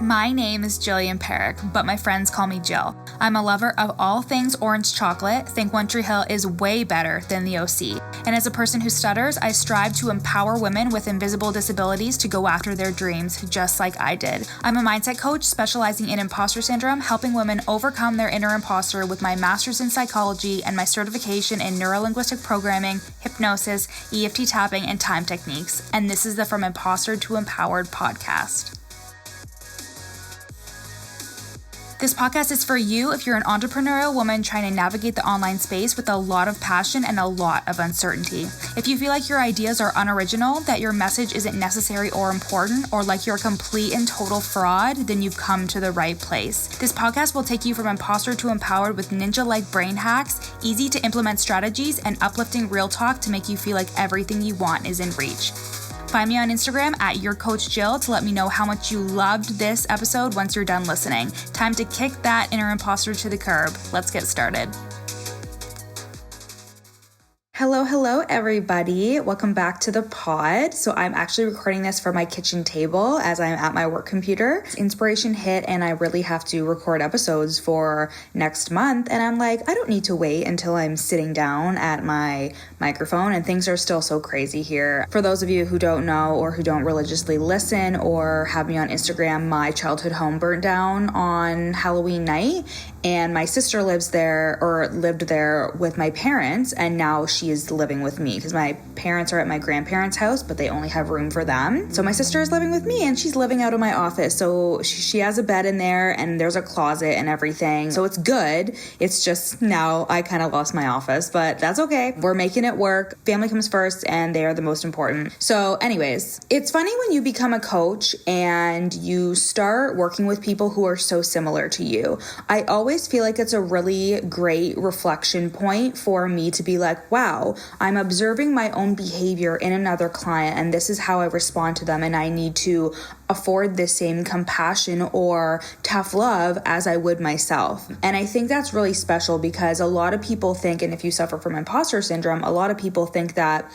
My name is Jillian Perrick, but my friends call me Jill. I'm a lover of all things orange chocolate. Think One Tree Hill is way better than the OC. And as a person who stutters, I strive to empower women with invisible disabilities to go after their dreams, just like I did. I'm a mindset coach specializing in imposter syndrome, helping women overcome their inner imposter with my master's in psychology and my certification in neurolinguistic programming, hypnosis, EFT tapping, and time techniques. And this is the From Imposter to Empowered podcast. This podcast is for you if you're an entrepreneurial woman trying to navigate the online space with a lot of passion and a lot of uncertainty. If you feel like your ideas are unoriginal, that your message isn't necessary or important, or like you're a complete and total fraud, then you've come to the right place. This podcast will take you from imposter to empowered with ninja-like brain hacks, easy to implement strategies, and uplifting real talk to make you feel like everything you want is in reach. Find me on Instagram at YourCoachJill to let me know how much you loved this episode once you're done listening. Time to kick that inner imposter to the curb. Let's get started. Hello, everybody. Welcome back to the pod. So I'm actually recording this from my kitchen table as I'm at my work computer. Inspiration hit and I really have to record episodes for next month. And I'm like, I don't need to wait until I'm sitting down at my microphone, and things are still so crazy here. For those of you who don't know or who don't religiously listen or have me on Instagram, my childhood home burnt down on Halloween night, and my sister lived there with my parents, and now she is living with me because my parents are at my grandparents' house, but they only have room for them. So my sister is living with me and she's living out of my office. So she has a bed in there and there's a closet and everything. So it's good. It's just now I kind of lost my office, but that's okay. We're making it work. Family comes first and they are the most important. So anyways, it's funny when you become a coach and you start working with people who are so similar to you. I always feel like it's a really great reflection point for me to be like, wow, I'm observing my own behavior in another client and this is how I respond to them, and I need to afford the same compassion or tough love as I would myself. And I think that's really special because a lot of people think, and if you suffer from imposter syndrome, a lot of people think that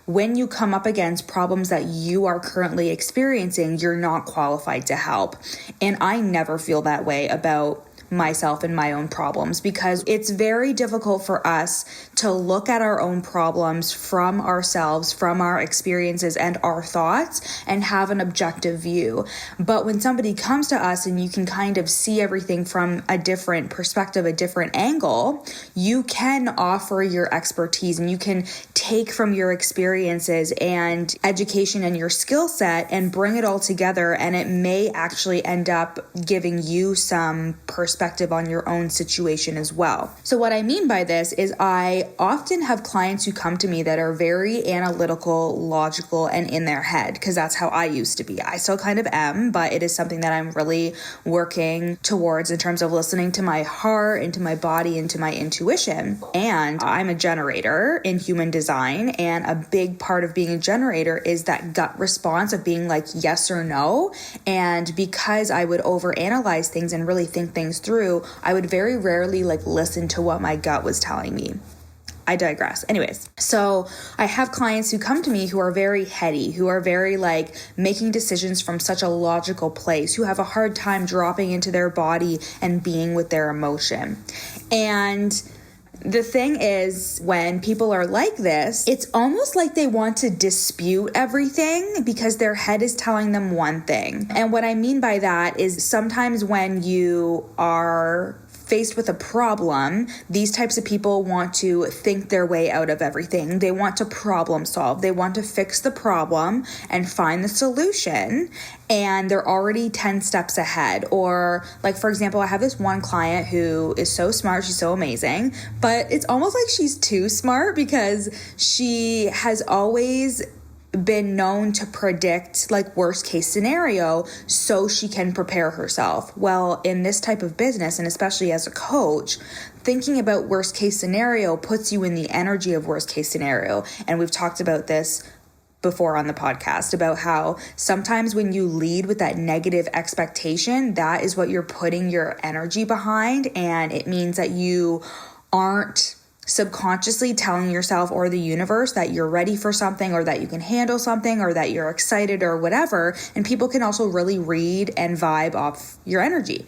when you come up against problems that you are currently experiencing, you're not qualified to help. And I never feel that way about myself and my own problems, because it's very difficult for us to look at our own problems from ourselves, from our experiences and our thoughts, and have an objective view. But when somebody comes to us and you can kind of see everything from a different perspective, a different angle, you can offer your expertise and you can take from your experiences and education and your skill set and bring it all together, and it may actually end up giving you some perspective on your own situation as well. So what I mean by this is I often have clients who come to me that are very analytical, logical, and in their head, because that's how I used to be. I still kind of am, but it is something that I'm really working towards in terms of listening to my heart, into my body, into my intuition. And I'm a generator in human design, and a big part of being a generator is that gut response of being like yes or no. And because I would overanalyze things and really think things through, I would very rarely listen to what my gut was telling me. I digress. Anyways, so I have clients who come to me who are very heady, who are very making decisions from such a logical place, who have a hard time dropping into their body and being with their emotion. And the thing is, when people are like this, it's almost like they want to dispute everything because their head is telling them one thing. And what I mean by that is sometimes when you are faced with a problem, these types of people want to think their way out of everything. They want to problem solve. They want to fix the problem and find the solution, and they're already 10 steps ahead. Or for example, I have this one client who is so smart. She's so amazing, but it's almost like she's too smart because she has always been known to predict worst case scenario so she can prepare herself. Well, in this type of business, and especially as a coach, thinking about worst case scenario puts you in the energy of worst case scenario. And we've talked about this before on the podcast about how sometimes when you lead with that negative expectation, that is what you're putting your energy behind, and it means that you aren't subconsciously telling yourself or the universe that you're ready for something, or that you can handle something, or that you're excited or whatever. And people can also really read and vibe off your energy.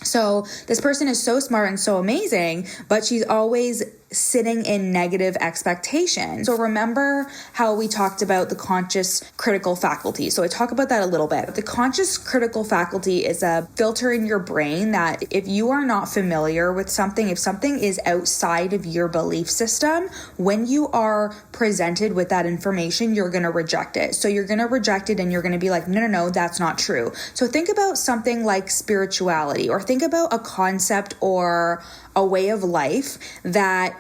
So this person is so smart and so amazing, but she's always sitting in negative expectations. So remember how we talked about the conscious critical faculty. So I talk about that a little bit. The conscious critical faculty is a filter in your brain that if you are not familiar with something, if something is outside of your belief system, when you are presented with that information, you're going to reject it. So you're going to reject it and you're going to be like, no, that's not true. So think about something like spirituality, or think about a concept or a way of life that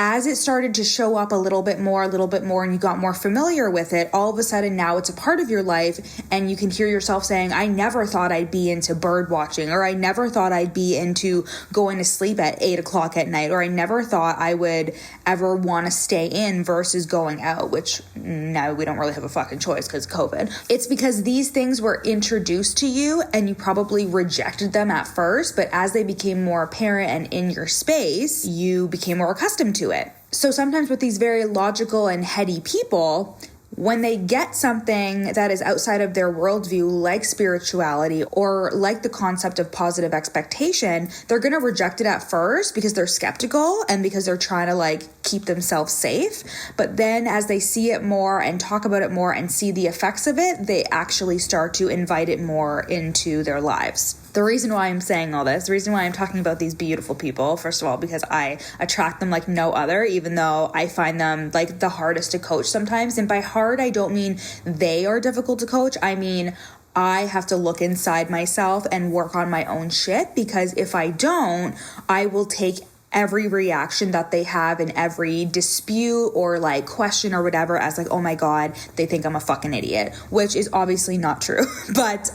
as it started to show up a little bit more, and you got more familiar with it, all of a sudden now it's a part of your life, and you can hear yourself saying, I never thought I'd be into bird watching, or I never thought I'd be into going to sleep at 8 o'clock at night, or I never thought I would ever want to stay in versus going out, which now we don't really have a fucking choice because COVID. It's because these things were introduced to you and you probably rejected them at first, but as they became more apparent and in your space, you became more accustomed to it. So sometimes with these very logical and heady people, when they get something that is outside of their worldview, like spirituality or like the concept of positive expectation, they're going to reject it at first because they're skeptical and because they're trying to keep themselves safe. But then as they see it more and talk about it more and see the effects of it, they actually start to invite it more into their lives. The reason why I'm saying all this, the reason why I'm talking about these beautiful people, first of all, because I attract them like no other, even though I find them the hardest to coach sometimes. And by hard, I don't mean they are difficult to coach. I mean, I have to look inside myself and work on my own shit, because if I don't, I will take every reaction that they have in every dispute or question or whatever as oh my God, they think I'm a fucking idiot, which is obviously not true. But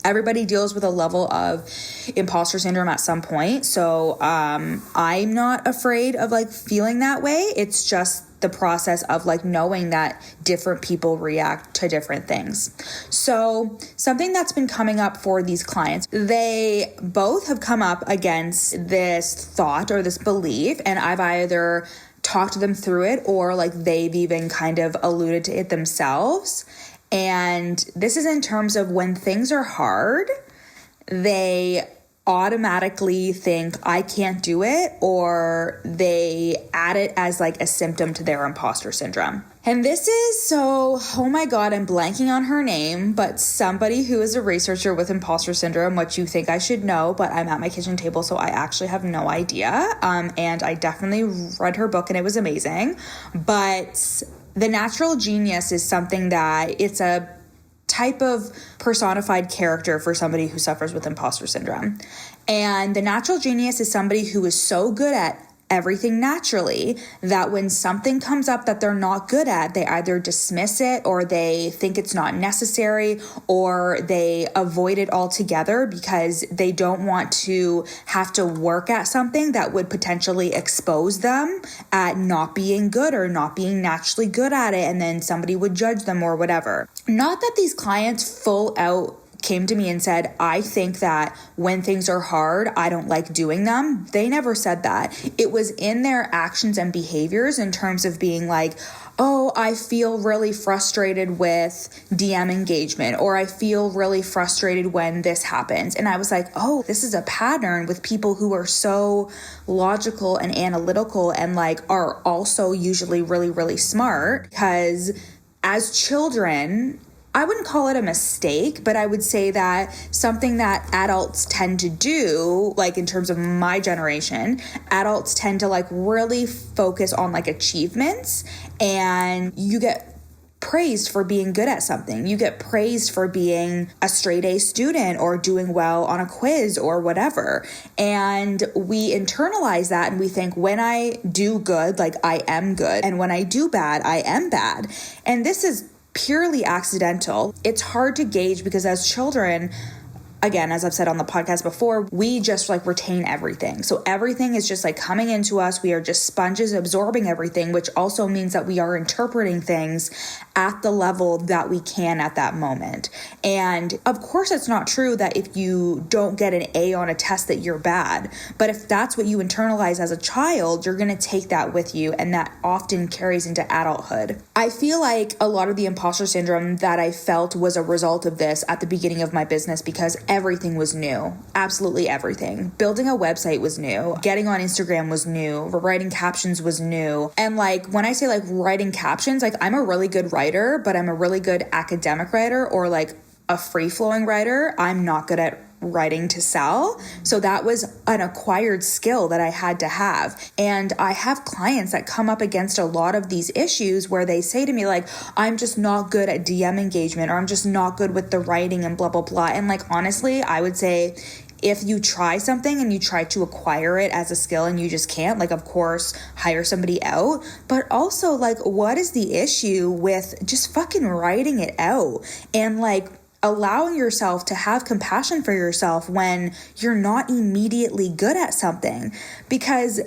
everybody deals with a level of imposter syndrome at some point. So I'm not afraid of feeling that way. It's just the process of knowing that different people react to different things. So something that's been coming up for these clients, they both have come up against this thought or this belief, and I've either talked them through it or they've even kind of alluded to it themselves. And this is in terms of when things are hard, they automatically think I can't do it, or they add it as a symptom to their imposter syndrome. And this is oh my God, I'm blanking on her name, but somebody who is a researcher with imposter syndrome, which you think I should know, but I'm at my kitchen table, so I actually have no idea. And I definitely read her book and it was amazing. But the natural genius is something that it's a type of personified character for somebody who suffers with imposter syndrome. And the natural genius is somebody who is so good at everything naturally that when something comes up that they're not good at, they either dismiss it, or they think it's not necessary, or they avoid it altogether because they don't want to have to work at something that would potentially expose them at not being good or not being naturally good at it, and then somebody would judge them or whatever. Not that these clients full out came to me and said, I think that when things are hard, I don't like doing them. They never said that. It was in their actions and behaviors in terms of being oh, I feel really frustrated with DM engagement, or I feel really frustrated when this happens. And I was oh, this is a pattern with people who are so logical and analytical and are also usually really, really smart, because as children, I wouldn't call it a mistake, but I would say that something that adults tend to do, in terms of my generation, adults tend to really focus on achievements, and you get praised for being good at something. You get praised for being a straight A student or doing well on a quiz or whatever. And we internalize that and we think, when I do good, I am good. And when I do bad, I am bad. And this is purely accidental. It's hard to gauge because as children, again, as I've said on the podcast before, we just retain everything. So everything is just coming into us. We are just sponges absorbing everything, which also means that we are interpreting things at the level that we can at that moment. And of course, it's not true that if you don't get an A on a test that you're bad. But if that's what you internalize as a child, you're going to take that with you. And that often carries into adulthood. I feel like a lot of the imposter syndrome that I felt was a result of this at the beginning of my business because everything was new. Absolutely everything. Building a website was new. Getting on Instagram was new. Writing captions was new. And like when I say like writing captions, like I'm a really good writer, but I'm a really good academic writer or like a free-flowing writer. I'm not good at writing to sell. So that was an acquired skill that I had to have. And I have clients that come up against a lot of these issues where they say to me like, I'm just not good at DM engagement, or I'm just not good with the writing and blah, blah, blah. And like, honestly, I would say if you try something and you try to acquire it as a skill and you just can't, like, of course, hire somebody out. But also, like, what is the issue with just fucking writing it out and like allowing yourself to have compassion for yourself when you're not immediately good at something? Because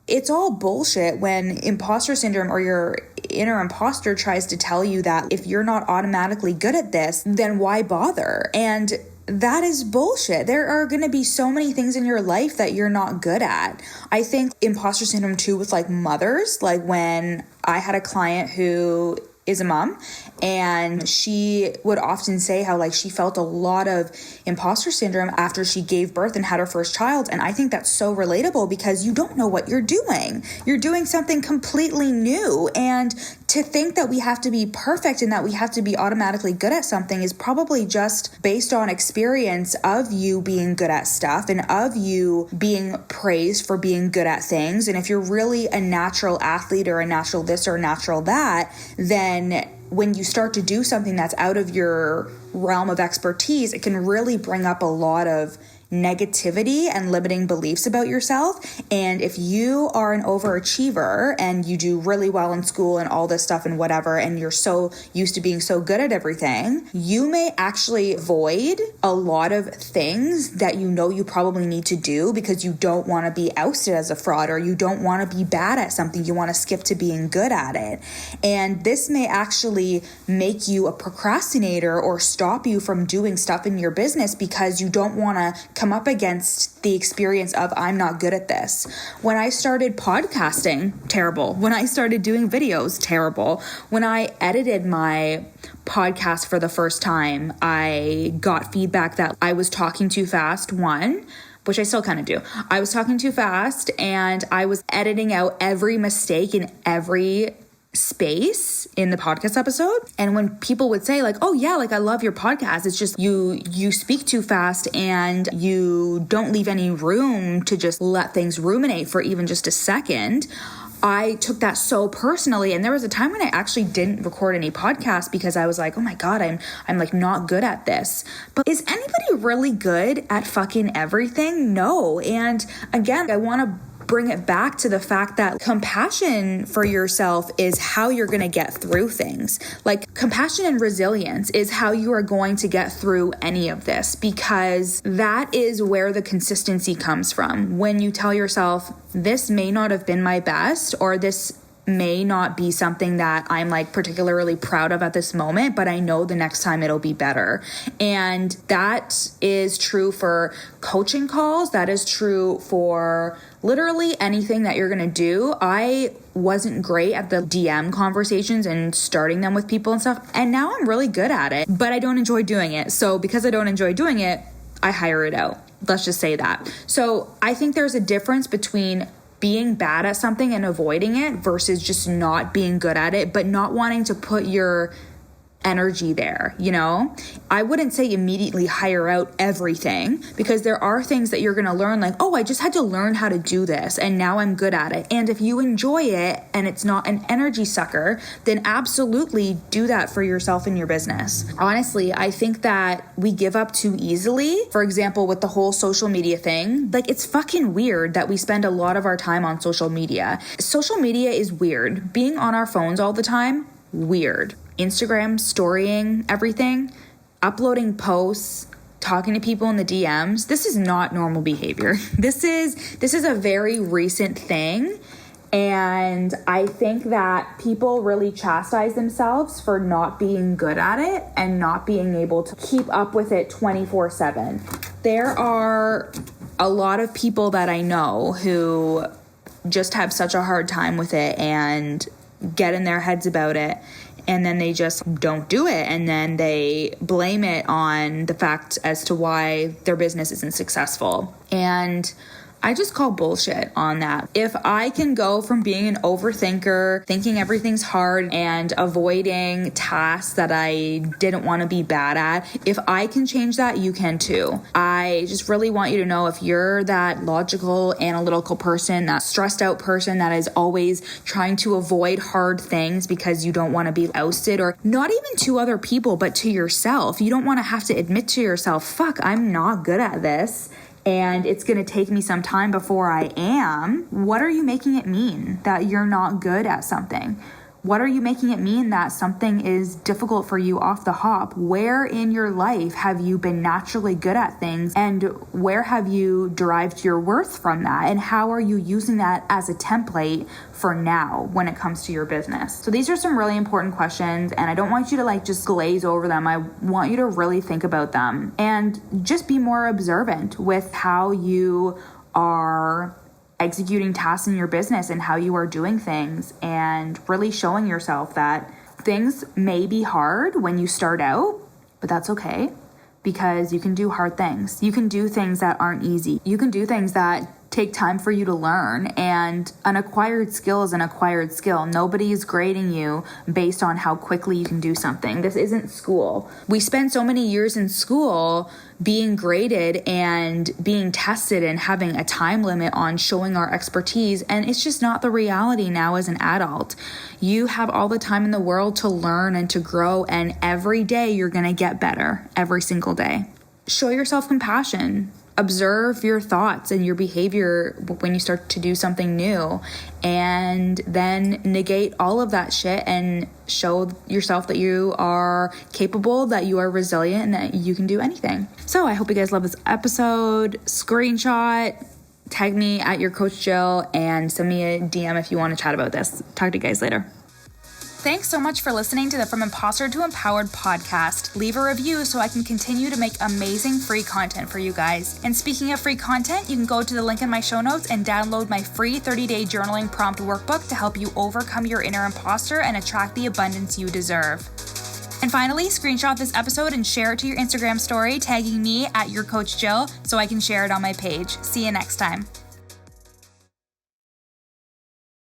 it's all bullshit when imposter syndrome or your inner imposter tries to tell you that if you're not automatically good at this, then why bother? And that is bullshit. There are going to be so many things in your life that you're not good at. I think imposter syndrome too with like mothers, like when I had a client who is a mom, and she would often say how like she felt a lot of imposter syndrome after she gave birth and had her first child. And I think that's so relatable because you don't know what you're doing. You're doing something completely new. And to think that we have to be perfect and that we have to be automatically good at something is probably just based on experience of you being good at stuff and of you being praised for being good at things. And if you're really a natural athlete or a natural this or a natural that, then when you start to do something that's out of your realm of expertise, it can really bring up a lot of negativity and limiting beliefs about yourself. And if you are an overachiever and you do really well in school and all this stuff and whatever, and you're so used to being so good at everything, you may actually avoid a lot of things that you know you probably need to do because you don't want to be ousted as a fraud, or you don't want to be bad at something. You want to skip to being good at it. And this may actually make you a procrastinator or stop you from doing stuff in your business because you don't want to come up against the experience of I'm not good at this. When I started podcasting, terrible. When I started doing videos, terrible. When I edited my podcast for the first time, I got feedback that I was talking too fast, which I still kind of do. I was talking too fast and I was editing out every mistake in every space in the podcast episode. And when people would say like, oh yeah, like I love your podcast, it's just you speak too fast and you don't leave any room to just let things ruminate for even just a second. I took that so personally, and there was a time when I actually didn't record any podcasts because I was like, oh my God, I'm like not good at this. But is anybody really good at fucking everything? No. And again, I want to bring it back to the fact that compassion for yourself is how you're going to get through things. Like compassion and resilience is how you are going to get through any of this, because that is where the consistency comes from. When you tell yourself, this may not have been my best, or this may not be something that I'm like particularly proud of at this moment, but I know the next time it'll be better. And that is true for coaching calls. That is true for literally anything that you're going to do. I wasn't great at the DM conversations and starting them with people and stuff. And now I'm really good at it, but I don't enjoy doing it. So because I don't enjoy doing it, I hire it out. Let's just say that. So I think there's a difference between being bad at something and avoiding it versus just not being good at it, but not wanting to put your energy there, you know? I wouldn't say immediately hire out everything, because there are things that you're going to learn, like, oh, I just had to learn how to do this and now I'm good at it. And if you enjoy it and it's not an energy sucker, then absolutely do that for yourself and your business. Honestly, I think that we give up too easily. For example, with the whole social media thing, like it's fucking weird that we spend a lot of our time on social media. Social media is weird. Being on our phones all the time, weird. Instagram, storying, everything, uploading posts, talking to people in the DMs. This is not normal behavior. This is a very recent thing. And I think that people really chastise themselves for not being good at it and not being able to keep up with it 24/7. There are a lot of people that I know who just have such a hard time with it and get in their heads about it, and then they just don't do it, and then they blame it on the fact as to why their business isn't successful. And I just call bullshit on that. If I can go from being an overthinker, thinking everything's hard and avoiding tasks that I didn't want to be bad at, if I can change that, you can too. I just really want you to know, if you're that logical, analytical person, that stressed out person that is always trying to avoid hard things because you don't want to be ousted, or not even to other people, but to yourself. You don't want to have to admit to yourself, fuck, I'm not good at this, and it's going to take me some time before I am. What are you making it mean that you're not good at something? What are you making it mean that something is difficult for you off the hop? Where in your life have you been naturally good at things, and where have you derived your worth from that? And how are you using that as a template for now when it comes to your business? So these are some really important questions, and I don't want you to just glaze over them. I want you to really think about them and just be more observant with how you are executing tasks in your business and how you are doing things, and really showing yourself that things may be hard when you start out, but that's okay, because you can do hard things. You can do things that aren't easy. You can do things that take time for you to learn, and an acquired skill is an acquired skill. Nobody is grading you based on how quickly you can do something. This isn't school. We spend so many years in school being graded and being tested and having a time limit on showing our expertise, and it's just not the reality now as an adult. You have all the time in the world to learn and to grow, and every day you're going to get better, every single day. Show yourself compassion. Observe your thoughts and your behavior when you start to do something new, and then negate all of that shit and show yourself that you are capable, that you are resilient, and that you can do anything. So I hope you guys love this episode. Screenshot, tag me at your Coach Jill, and send me a DM if you want to chat about this. Talk to you guys later. Thanks so much for listening to the From Imposter to Empowered podcast. Leave a review so I can continue to make amazing free content for you guys. And speaking of free content, you can go to the link in my show notes and download my free 30-day journaling prompt workbook to help you overcome your inner imposter and attract the abundance you deserve. And finally, screenshot this episode and share it to your Instagram story, tagging me at your Coach Jill so I can share it on my page. See you next time.